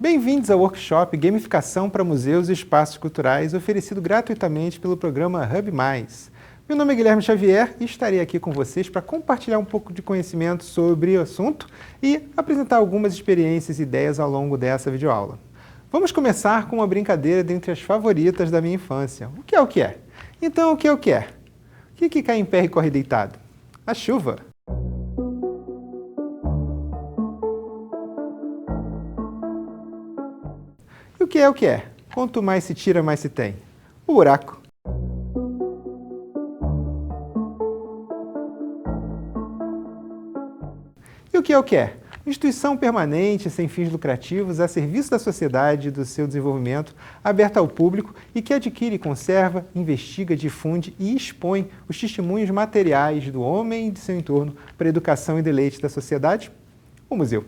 Bem-vindos ao workshop Gamificação para Museus e Espaços Culturais, oferecido gratuitamente pelo programa Hub+. Meu nome é Guilherme Xavier e estarei aqui com vocês para compartilhar um pouco de conhecimento sobre o assunto e apresentar algumas experiências e ideias ao longo dessa videoaula. Vamos começar com uma brincadeira dentre as favoritas da minha infância. O que é o que é? Então, o que é o que é? O que cai em pé e corre deitado? A chuva. E o que é o que é? Quanto mais se tira, mais se tem. O buraco. E o que é o que é? Instituição permanente, sem fins lucrativos, a serviço da sociedade e do seu desenvolvimento, aberta ao público e que adquire, conserva, investiga, difunde e expõe os testemunhos materiais do homem e de seu entorno para a educação e deleite da sociedade? O museu.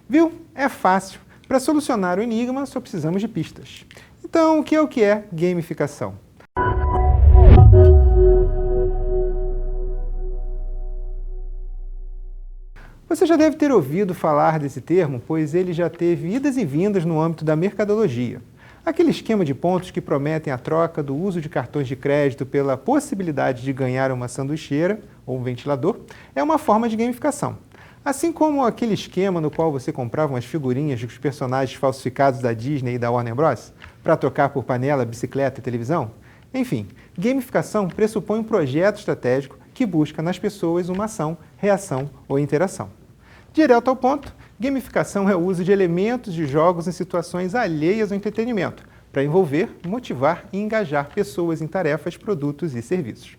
Viu? É fácil. Para solucionar o enigma, só precisamos de pistas. Então, o que é gamificação? Você já deve ter ouvido falar desse termo, pois ele já teve idas e vindas no âmbito da mercadologia. Aquele esquema de pontos que prometem a troca do uso de cartões de crédito pela possibilidade de ganhar uma sanduicheira ou um ventilador é uma forma de gamificação. Assim como aquele esquema no qual você comprava umas figurinhas dos personagens falsificados da Disney e da Warner Bros. Para trocar por panela, bicicleta e televisão. Enfim, gamificação pressupõe um projeto estratégico que busca nas pessoas uma ação, reação ou interação. Direto ao ponto, gamificação é o uso de elementos de jogos em situações alheias ao entretenimento, para envolver, motivar e engajar pessoas em tarefas, produtos e serviços.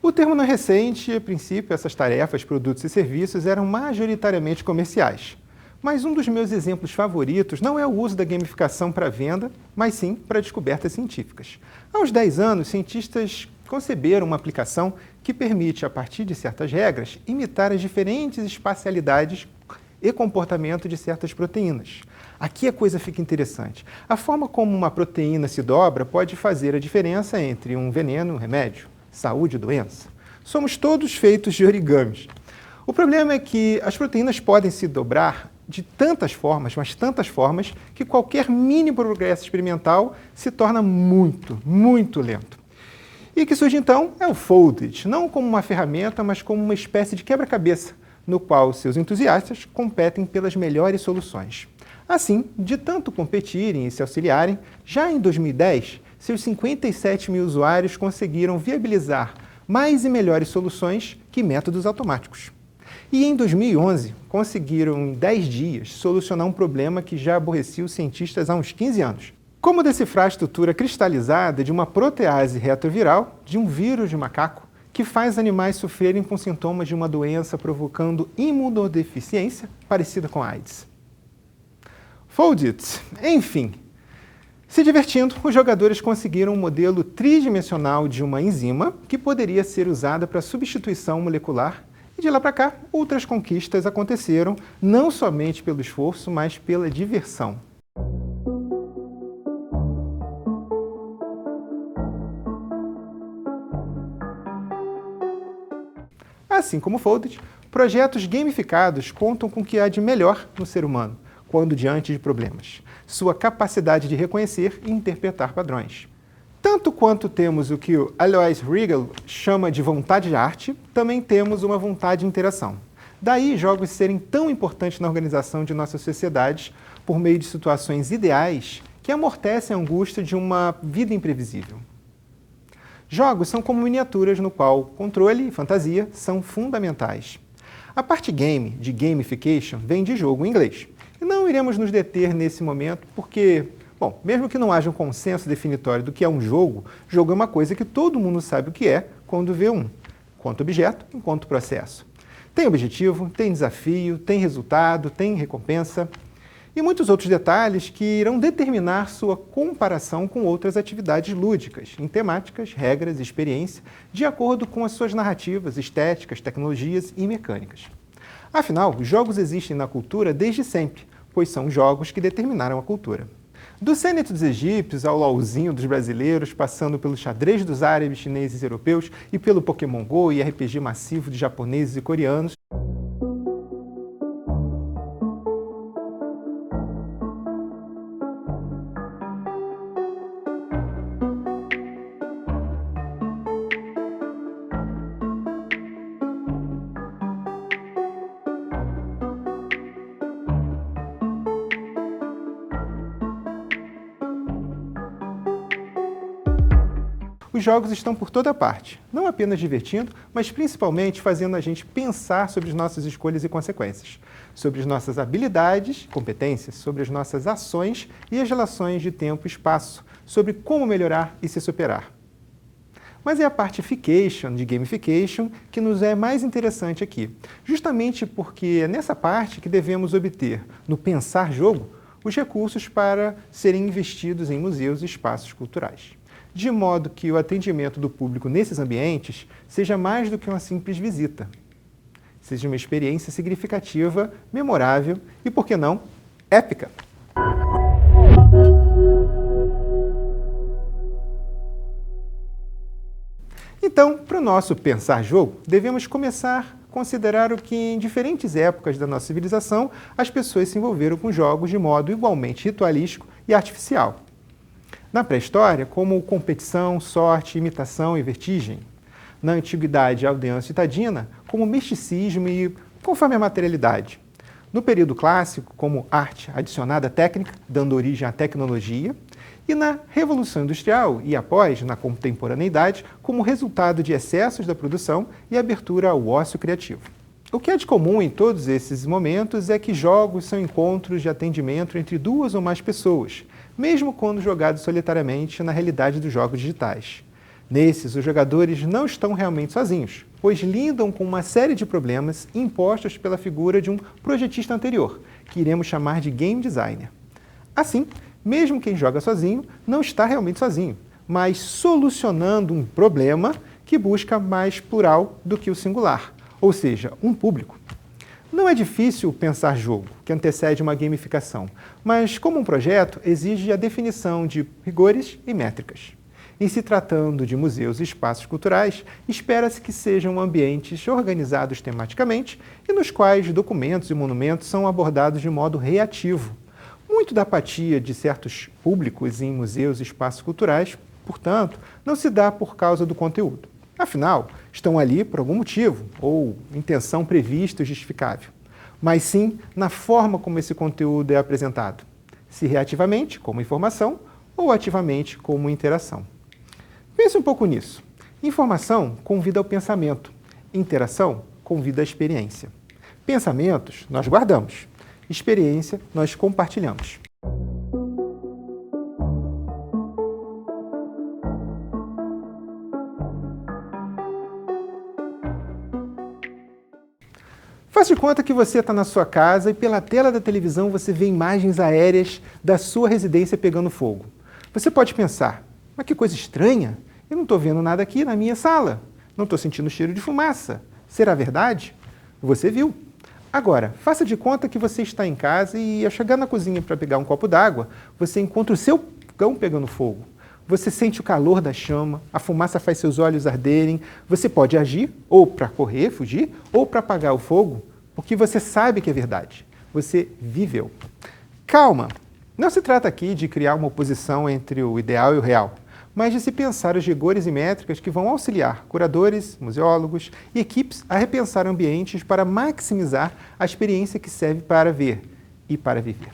O termo não é recente e, a princípio, essas tarefas, produtos e serviços eram majoritariamente comerciais. Mas um dos meus exemplos favoritos não é o uso da gamificação para venda, mas sim para descobertas científicas. Há uns 10 anos, cientistas conceberam uma aplicação que permite, a partir de certas regras, imitar as diferentes espacialidades e comportamento de certas proteínas. Aqui a coisa fica interessante. A forma como uma proteína se dobra pode fazer a diferença entre um veneno e um remédio, saúde e doença. Somos todos feitos de origamis. O problema é que as proteínas podem se dobrar de tantas formas, mas tantas formas, que qualquer mínimo progresso experimental se torna muito, muito lento. E o que surge então é o Foldit, não como uma ferramenta, mas como uma espécie de quebra-cabeça, no qual seus entusiastas competem pelas melhores soluções. Assim, de tanto competirem e se auxiliarem, já em 2010, seus 57 mil usuários conseguiram viabilizar mais e melhores soluções que métodos automáticos. E em 2011, conseguiram em 10 dias solucionar um problema que já aborrecia os cientistas há uns 15 anos. Como decifrar a estrutura cristalizada de uma protease retroviral de um vírus de macaco que faz animais sofrerem com sintomas de uma doença provocando imunodeficiência parecida com a AIDS. Foldit, enfim. Se divertindo, os jogadores conseguiram um modelo tridimensional de uma enzima que poderia ser usada para substituição molecular e de lá para cá, outras conquistas aconteceram não somente pelo esforço, mas pela diversão. Assim como o Foldit, projetos gamificados contam com o que há de melhor no ser humano, quando diante de problemas. Sua capacidade de reconhecer e interpretar padrões. Tanto quanto temos o que o Alois Riegel chama de vontade de arte, também temos uma vontade de interação. Daí jogos serem tão importantes na organização de nossas sociedades por meio de situações ideais que amortecem a angústia de uma vida imprevisível. Jogos são como miniaturas no qual controle e fantasia são fundamentais. A parte game, de gamification, vem de jogo em inglês. E não iremos nos deter nesse momento porque, bom, mesmo que não haja um consenso definitório do que é um jogo é uma coisa que todo mundo sabe o que é quando vê um, enquanto objeto, enquanto processo. Tem objetivo, tem desafio, tem resultado, tem recompensa e muitos outros detalhes que irão determinar sua comparação com outras atividades lúdicas, em temáticas, regras e experiência, de acordo com as suas narrativas, estéticas, tecnologias e mecânicas. Afinal, jogos existem na cultura desde sempre, pois são jogos que determinaram a cultura. Do Sêneto dos egípcios ao LOLzinho dos brasileiros, passando pelo xadrez dos árabes, chineses e europeus e pelo Pokémon GO e RPG massivo de japoneses e coreanos. Os jogos estão por toda parte, não apenas divertindo, mas principalmente fazendo a gente pensar sobre as nossas escolhas e consequências, sobre as nossas habilidades, competências, sobre as nossas ações e as relações de tempo e espaço, sobre como melhorar e se superar. Mas é a parte de gamification, que nos é mais interessante aqui, justamente porque é nessa parte que devemos obter, no pensar jogo, os recursos para serem investidos em museus e espaços culturais, de modo que o atendimento do público nesses ambientes seja mais do que uma simples visita. Seja uma experiência significativa, memorável e, por que não, épica. Então, para o nosso pensar jogo, devemos começar a considerar o que em diferentes épocas da nossa civilização as pessoas se envolveram com jogos de modo igualmente ritualístico e artificial. Na pré-história, como competição, sorte, imitação e vertigem. Na antiguidade aldeano-citadina, como misticismo e conforme a materialidade. No período clássico, como arte adicionada à técnica, dando origem à tecnologia. E na Revolução Industrial e após, na contemporaneidade, como resultado de excessos da produção e abertura ao ócio criativo. O que é de comum em todos esses momentos é que jogos são encontros de atendimento entre duas ou mais pessoas, mesmo quando jogados solitariamente na realidade dos jogos digitais. Nesses, os jogadores não estão realmente sozinhos, pois lidam com uma série de problemas impostos pela figura de um projetista anterior, que iremos chamar de game designer. Assim, mesmo quem joga sozinho não está realmente sozinho, mas solucionando um problema que busca mais plural do que o singular, ou seja, um público. Não é difícil pensar jogo, que antecede uma gamificação, mas como um projeto, exige a definição de rigores e métricas. Em se tratando de museus e espaços culturais, espera-se que sejam ambientes organizados tematicamente e nos quais documentos e monumentos são abordados de modo reativo. Muito da apatia de certos públicos em museus e espaços culturais, portanto, não se dá por causa do conteúdo. Afinal, estão ali por algum motivo ou intenção prevista ou justificável, mas sim na forma como esse conteúdo é apresentado, se reativamente, como informação, ou ativamente, como interação. Pense um pouco nisso. Informação convida ao pensamento, interação convida à experiência. Pensamentos nós guardamos, experiência nós compartilhamos. Faz de conta que você está na sua casa e pela tela da televisão você vê imagens aéreas da sua residência pegando fogo. Você pode pensar, mas que coisa estranha, eu não estou vendo nada aqui na minha sala, não estou sentindo cheiro de fumaça. Será verdade? Você viu. Agora, faça de conta que você está em casa e ao chegar na cozinha para pegar um copo d'água, você encontra o seu fogão pegando fogo. Você sente o calor da chama, a fumaça faz seus olhos arderem. Você pode agir, ou para correr, fugir, ou para apagar o fogo, porque você sabe que é verdade. Você viveu. Calma! Não se trata aqui de criar uma oposição entre o ideal e o real, mas de se pensar os rigores e métricas que vão auxiliar curadores, museólogos e equipes a repensar ambientes para maximizar a experiência que serve para ver e para viver.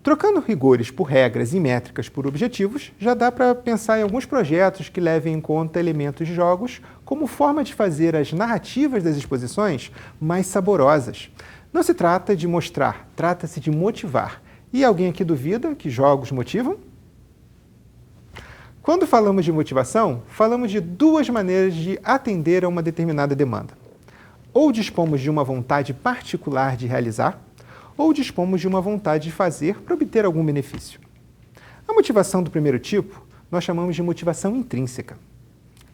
Trocando rigores por regras e métricas por objetivos, já dá para pensar em alguns projetos que levem em conta elementos de jogos como forma de fazer as narrativas das exposições mais saborosas. Não se trata de mostrar, trata-se de motivar. E alguém aqui duvida que jogos motivam? Quando falamos de motivação, falamos de duas maneiras de atender a uma determinada demanda. Ou dispomos de uma vontade particular de realizar, ou dispomos de uma vontade de fazer para obter algum benefício. A motivação do primeiro tipo, nós chamamos de motivação intrínseca.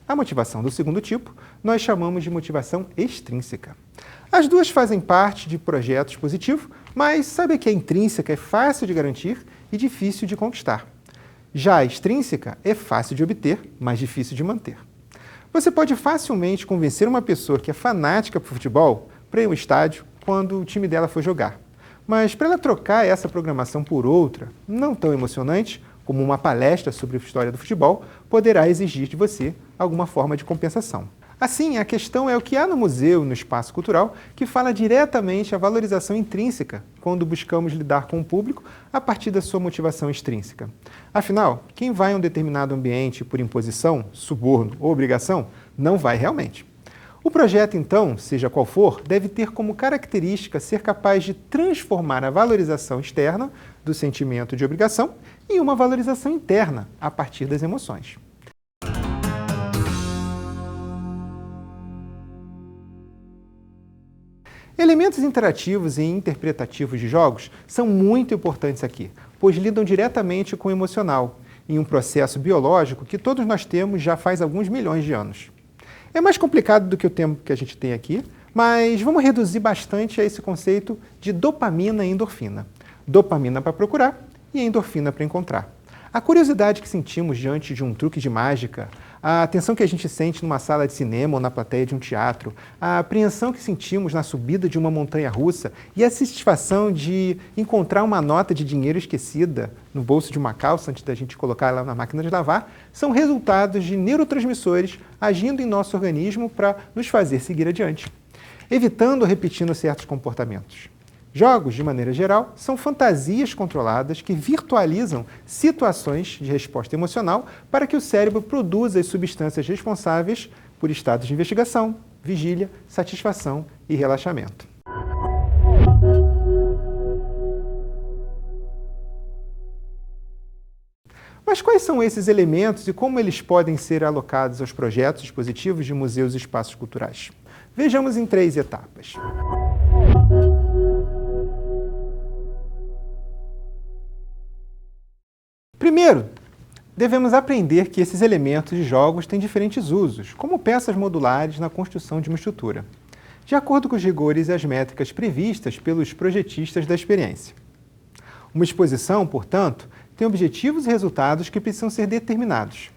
A motivação do segundo tipo, nós chamamos de motivação extrínseca. As duas fazem parte de projetos positivos, mas sabe que a intrínseca é fácil de garantir e difícil de conquistar. Já a extrínseca é fácil de obter, mas difícil de manter. Você pode facilmente convencer uma pessoa que é fanática por futebol para ir ao estádio quando o time dela for jogar. Mas para ela trocar essa programação por outra, não tão emocionante, como uma palestra sobre a história do futebol, poderá exigir de você alguma forma de compensação. Assim, a questão é o que há no museu e no espaço cultural que fala diretamente à valorização intrínseca quando buscamos lidar com o público a partir da sua motivação extrínseca. Afinal, quem vai a um determinado ambiente por imposição, suborno ou obrigação, não vai realmente. O projeto, então, seja qual for, deve ter como característica ser capaz de transformar a valorização externa do sentimento de obrigação em uma valorização interna a partir das emoções. Elementos interativos e interpretativos de jogos são muito importantes aqui, pois lidam diretamente com o emocional, em um processo biológico que todos nós temos já faz alguns milhões de anos. É mais complicado do que o tempo que a gente tem aqui, mas vamos reduzir bastante a esse conceito de dopamina e endorfina. Dopamina para procurar e endorfina para encontrar. A curiosidade que sentimos diante de um truque de mágica, a atenção que a gente sente numa sala de cinema ou na plateia de um teatro, a apreensão que sentimos na subida de uma montanha-russa e a satisfação de encontrar uma nota de dinheiro esquecida no bolso de uma calça antes da gente colocar ela na máquina de lavar, são resultados de neurotransmissores agindo em nosso organismo para nos fazer seguir adiante, evitando ou repetindo certos comportamentos. Jogos, de maneira geral, são fantasias controladas que virtualizam situações de resposta emocional para que o cérebro produza as substâncias responsáveis por estados de investigação, vigília, satisfação e relaxamento. Mas quais são esses elementos e como eles podem ser alocados aos projetos dispositivos de museus e espaços culturais? Vejamos em 3 etapas. Primeiro, devemos aprender que esses elementos de jogos têm diferentes usos, como peças modulares na construção de uma estrutura, de acordo com os rigores e as métricas previstas pelos projetistas da experiência. Uma exposição, portanto, tem objetivos e resultados que precisam ser determinados.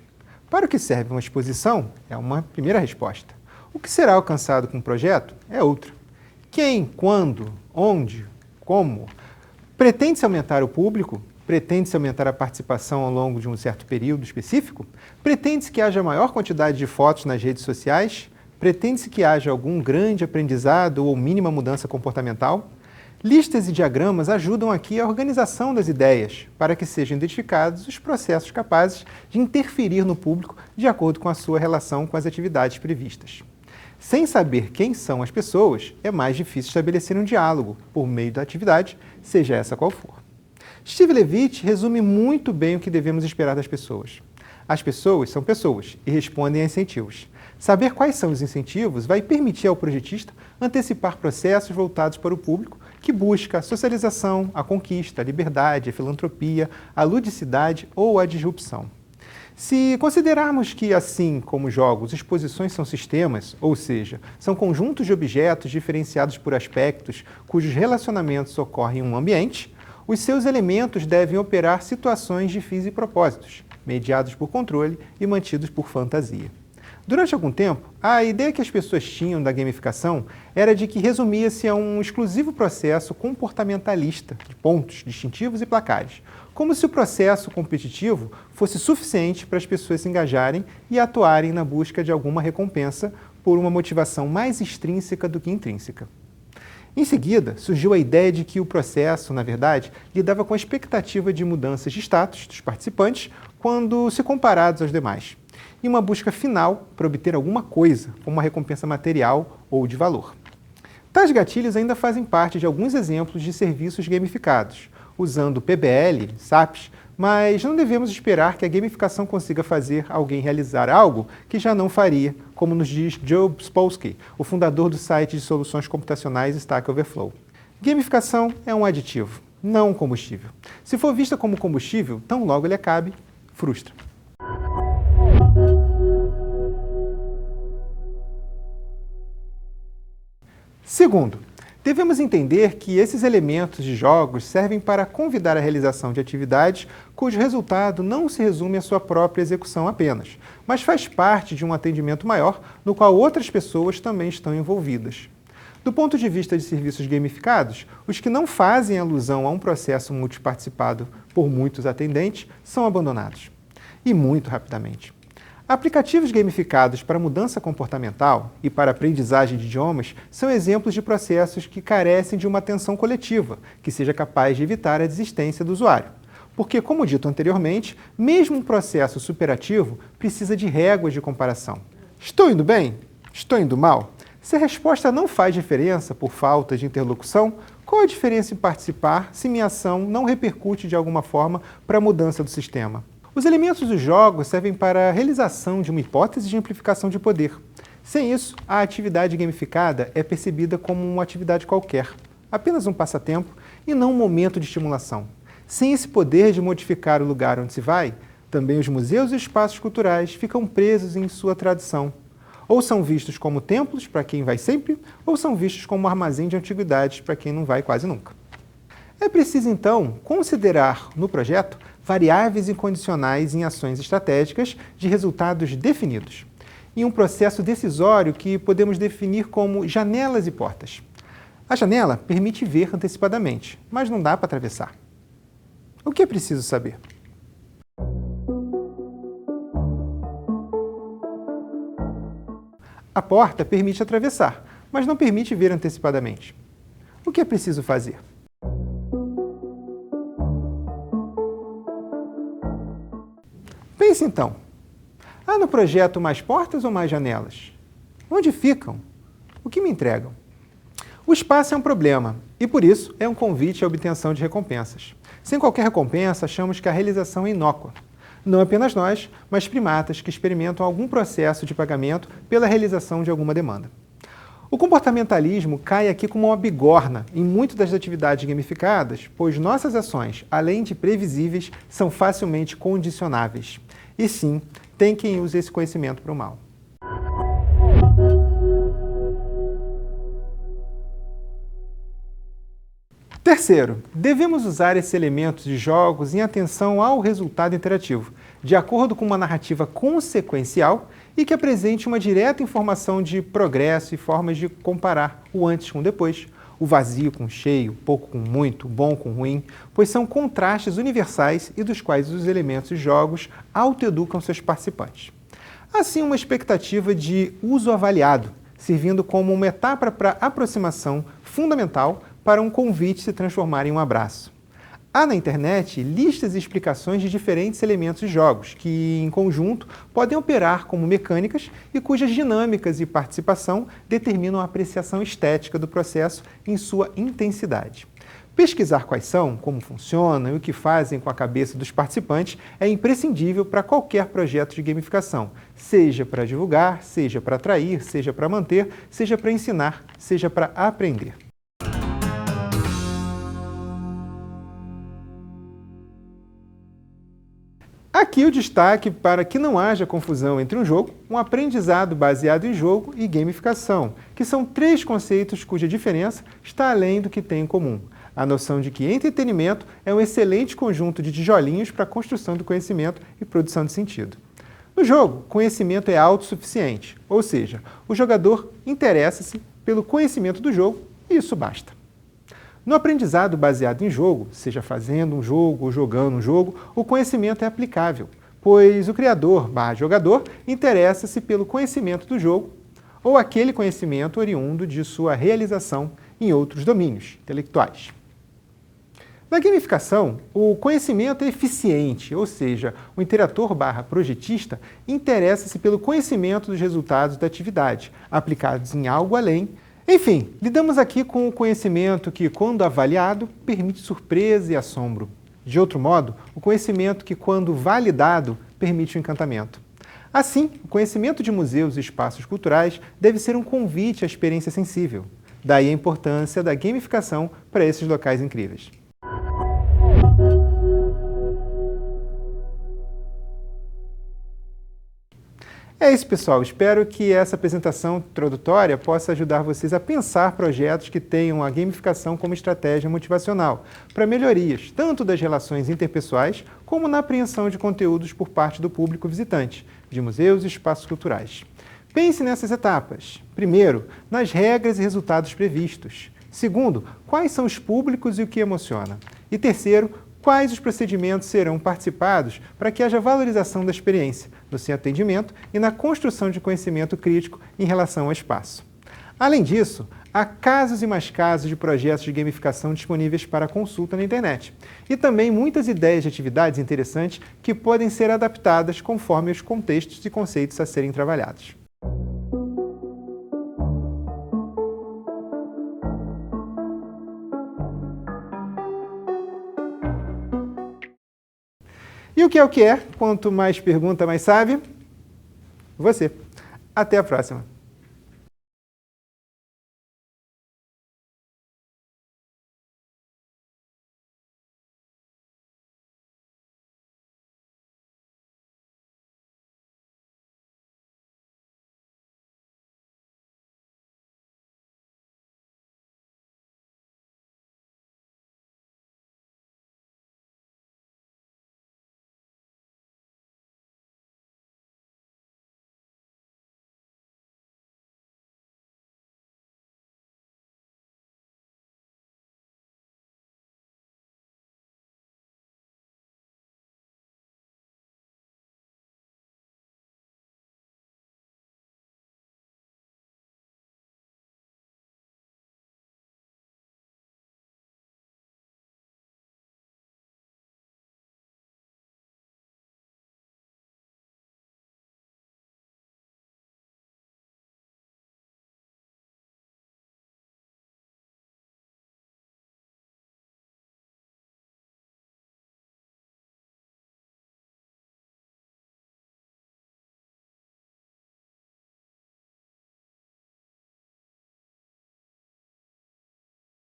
Para o que serve uma exposição é uma primeira resposta. O que será alcançado com o projeto é outra. Quem, quando, onde, como? Pretende-se aumentar o público? Pretende-se aumentar a participação ao longo de um certo período específico? Pretende-se que haja maior quantidade de fotos nas redes sociais? Pretende-se que haja algum grande aprendizado ou mínima mudança comportamental? Listas e diagramas ajudam aqui a organização das ideias, para que sejam identificados os processos capazes de interferir no público de acordo com a sua relação com as atividades previstas. Sem saber quem são as pessoas, é mais difícil estabelecer um diálogo por meio da atividade, seja essa qual for. Steve Levitt resume muito bem o que devemos esperar das pessoas. As pessoas são pessoas e respondem a incentivos. Saber quais são os incentivos vai permitir ao projetista antecipar processos voltados para o público que busca a socialização, a conquista, a liberdade, a filantropia, a ludicidade ou a disrupção. Se considerarmos que, assim como jogos, exposições são sistemas, ou seja, são conjuntos de objetos diferenciados por aspectos cujos relacionamentos ocorrem em um ambiente, os seus elementos devem operar situações de fins e propósitos, mediados por controle e mantidos por fantasia. Durante algum tempo, a ideia que as pessoas tinham da gamificação era de que resumia-se a um exclusivo processo comportamentalista de pontos distintivos e placares, como se o processo competitivo fosse suficiente para as pessoas se engajarem e atuarem na busca de alguma recompensa por uma motivação mais extrínseca do que intrínseca. Em seguida, surgiu a ideia de que o processo, na verdade, lidava com a expectativa de mudanças de status dos participantes quando se comparados aos demais, e uma busca final para obter alguma coisa, como uma recompensa material ou de valor. Tais gatilhos ainda fazem parte de alguns exemplos de serviços gamificados, usando PBL, SAPs, mas não devemos esperar que a gamificação consiga fazer alguém realizar algo que já não faria, como nos diz Joe Spolsky, o fundador do site de soluções computacionais Stack Overflow. Gamificação é um aditivo, não um combustível. Se for vista como combustível, tão logo ele acabe, frustra. Segundo, Devemos entender que esses elementos de jogos servem para convidar a realização de atividades cujo resultado não se resume à sua própria execução apenas, mas faz parte de um atendimento maior no qual outras pessoas também estão envolvidas. Do ponto de vista de serviços gamificados, os que não fazem alusão a um processo multiparticipado por muitos atendentes são abandonados. E muito rapidamente. Aplicativos gamificados para mudança comportamental e para aprendizagem de idiomas são exemplos de processos que carecem de uma atenção coletiva, que seja capaz de evitar a desistência do usuário. Porque, como dito anteriormente, mesmo um processo superativo precisa de réguas de comparação. Estou indo bem? Estou indo mal? Se a resposta não faz diferença por falta de interlocução, qual a diferença em participar se minha ação não repercute de alguma forma para a mudança do sistema? Os elementos dos jogos servem para a realização de uma hipótese de amplificação de poder. Sem isso, a atividade gamificada é percebida como uma atividade qualquer, apenas um passatempo e não um momento de estimulação. Sem esse poder de modificar o lugar onde se vai, também os museus e espaços culturais ficam presos em sua tradição. Ou são vistos como templos para quem vai sempre, ou são vistos como um armazém de antiguidades para quem não vai quase nunca. É preciso, então, considerar no projeto variáveis incondicionais em ações estratégicas de resultados definidos, em um processo decisório que podemos definir como janelas e portas. A janela permite ver antecipadamente, mas não dá para atravessar. O que é preciso saber? A porta permite atravessar, mas não permite ver antecipadamente. O que é preciso fazer? Pense então. Há no projeto mais portas ou mais janelas? Onde ficam? O que me entregam? O espaço é um problema e, por isso, é um convite à obtenção de recompensas. Sem qualquer recompensa, achamos que a realização é inócua. Não apenas nós, mas primatas que experimentam algum processo de pagamento pela realização de alguma demanda. O comportamentalismo cai aqui como uma bigorna em muitas das atividades gamificadas, pois nossas ações, além de previsíveis, são facilmente condicionáveis. E sim, tem quem use esse conhecimento para o mal. Terceiro, devemos usar esses elementos de jogos em atenção ao resultado interativo, de acordo com uma narrativa consequencial e que apresente uma direta informação de progresso e formas de comparar o antes com o depois, o vazio com o cheio, pouco com muito, bom com ruim, pois são contrastes universais e dos quais os elementos de jogos autoeducam seus participantes. Assim, uma expectativa de uso avaliado, servindo como uma etapa para aproximação fundamental para um convite se transformar em um abraço. Há na internet listas e explicações de diferentes elementos de jogos, que, em conjunto, podem operar como mecânicas e cujas dinâmicas e participação determinam a apreciação estética do processo em sua intensidade. Pesquisar quais são, como funcionam e o que fazem com a cabeça dos participantes é imprescindível para qualquer projeto de gamificação, seja para divulgar, seja para atrair, seja para manter, seja para ensinar, seja para aprender. Aqui o destaque para que não haja confusão entre um jogo, um aprendizado baseado em jogo e gamificação, que são três conceitos cuja diferença está além do que têm em comum. A noção de que entretenimento é um excelente conjunto de tijolinhos para a construção do conhecimento e produção de sentido. No jogo, conhecimento é autossuficiente, ou seja, o jogador interessa-se pelo conhecimento do jogo e isso basta. No aprendizado baseado em jogo, seja fazendo um jogo ou jogando um jogo, o conhecimento é aplicável, pois o criador/jogador interessa-se pelo conhecimento do jogo ou aquele conhecimento oriundo de sua realização em outros domínios intelectuais. Na gamificação, o conhecimento é eficiente, ou seja, o interator/projetista interessa-se pelo conhecimento dos resultados da atividade, aplicados em algo além. Enfim, lidamos aqui com o conhecimento que, quando avaliado, permite surpresa e assombro. De outro modo, o conhecimento que, quando validado, permite o encantamento. Assim, o conhecimento de museus e espaços culturais deve ser um convite à experiência sensível. Daí a importância da gamificação para esses locais incríveis. É isso, pessoal. Espero que essa apresentação introdutória possa ajudar vocês a pensar projetos que tenham a gamificação como estratégia motivacional para melhorias, tanto das relações interpessoais, como na apreensão de conteúdos por parte do público visitante, de museus e espaços culturais. Pense nessas etapas. Primeiro, nas regras e resultados previstos. Segundo, quais são os públicos e o que emociona. E terceiro, quais os procedimentos serão participados para que haja valorização da experiência, no seu atendimento e na construção de conhecimento crítico em relação ao espaço. Além disso, há casos e mais casos de projetos de gamificação disponíveis para consulta na internet. E também muitas ideias de atividades interessantes que podem ser adaptadas conforme os contextos e conceitos a serem trabalhados. E o que é o que é? Quanto mais pergunta, mais sabe? Você. Até a próxima!